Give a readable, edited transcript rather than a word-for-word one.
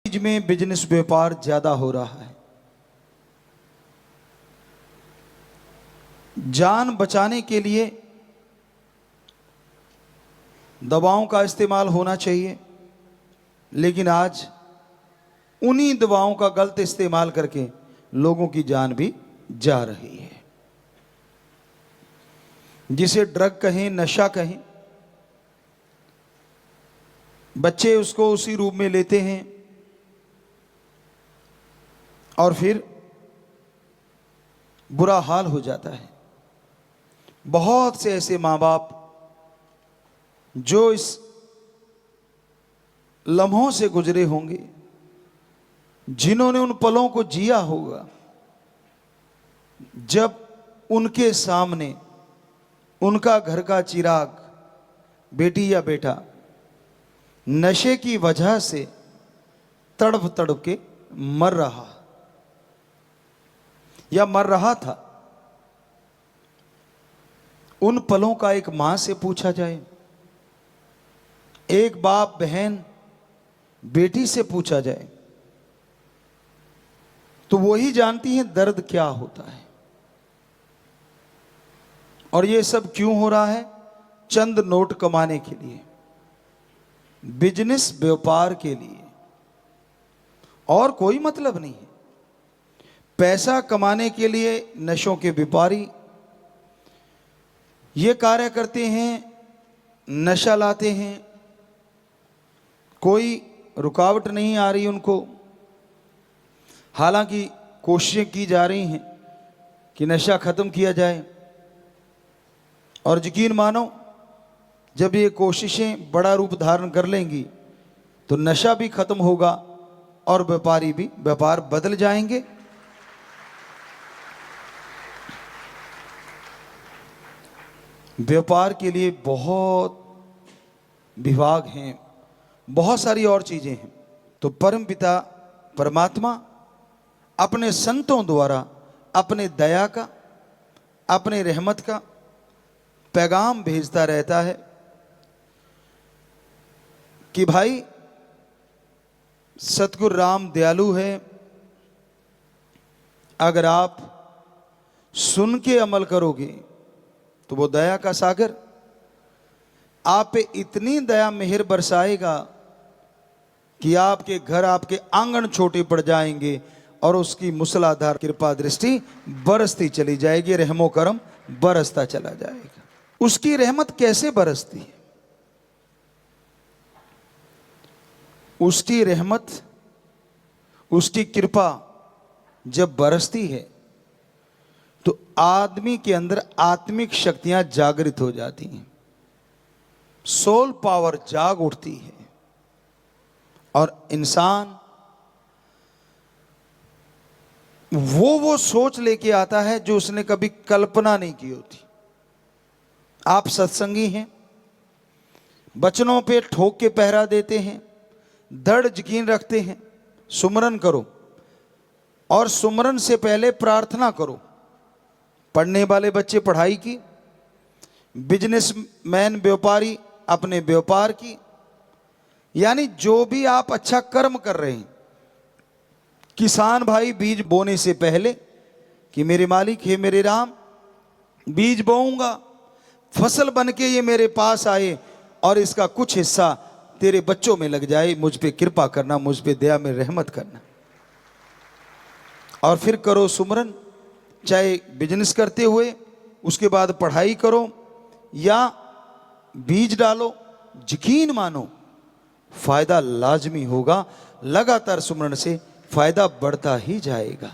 बीच में बिजनेस व्यापार ज्यादा हो रहा है। जान बचाने के लिए दवाओं का इस्तेमाल होना चाहिए, लेकिन आज उन्हीं दवाओं का गलत इस्तेमाल करके लोगों की जान भी जा रही है। जिसे ड्रग कहें, नशा कहें, बच्चे उसको उसी रूप में लेते हैं और फिर बुरा हाल हो जाता है। बहुत से ऐसे माँ बाप जो इस लम्हों से गुजरे होंगे, जिन्होंने उन पलों को जिया होगा जब उनके सामने उनका घर का चिराग, बेटी या बेटा, नशे की वजह से तड़प तड़प के मर रहा या मर रहा था। उन पलों का एक मां से पूछा जाए, एक बाप बहन बेटी से पूछा जाए, तो वो ही जानती है दर्द क्या होता है। और ये सब क्यों हो रहा है? चंद नोट कमाने के लिए, बिजनेस व्यापार के लिए, और कोई मतलब नहीं है। पैसा कमाने के लिए नशों के व्यापारी ये कार्य करते हैं, नशा लाते हैं, कोई रुकावट नहीं आ रही उनको। हालांकि कोशिशें की जा रही हैं कि नशा खत्म किया जाए, और यकीन मानो जब ये कोशिशें बड़ा रूप धारण कर लेंगी तो नशा भी खत्म होगा और व्यापारी भी, व्यापार बदल जाएंगे। व्यापार के लिए बहुत विभाग हैं, बहुत सारी और चीजें हैं। तो परमपिता परमात्मा अपने संतों द्वारा अपने दया का, अपने रहमत का पैगाम भेजता रहता है कि भाई सतगुरु राम दयालु है। अगर आप सुन के अमल करोगे तो वो दया का सागर आप पे इतनी दया मेहर बरसाएगा कि आपके घर, आपके आंगन छोटे पड़ जाएंगे और उसकी मूसलाधार कृपा दृष्टि बरसती चली जाएगी, रहमो करम बरसता चला जाएगा। उसकी रहमत कैसे बरसती है? उसकी रहमत, उसकी कृपा जब बरसती है तो आदमी के अंदर आत्मिक शक्तियां जागृत हो जाती हैं, सोल पावर जाग उठती है, और इंसान वो सोच लेके आता है जो उसने कभी कल्पना नहीं की होती। आप सत्संगी हैं, वचनों पे ठोक के पहरा देते हैं, दृढ़ यकीन रखते हैं, सुमरन करो और सुमरन से पहले प्रार्थना करो। पढ़ने वाले बच्चे पढ़ाई की, बिजनेसमैन व्यापारी अपने व्यापार की, यानी जो भी आप अच्छा कर्म कर रहे हैं। किसान भाई बीज बोने से पहले कि मेरे मालिक हे मेरे राम, बीज बोऊंगा, फसल बन के ये मेरे पास आए और इसका कुछ हिस्सा तेरे बच्चों में लग जाए, मुझ पे कृपा करना, मुझ पे दया में रहमत करना। और फिर करो सुमरन, चाहे बिजनेस करते हुए, उसके बाद पढ़ाई करो या बीज डालो। यकीन मानो फायदा लाजमी होगा। लगातार सुमरन से फायदा बढ़ता ही जाएगा।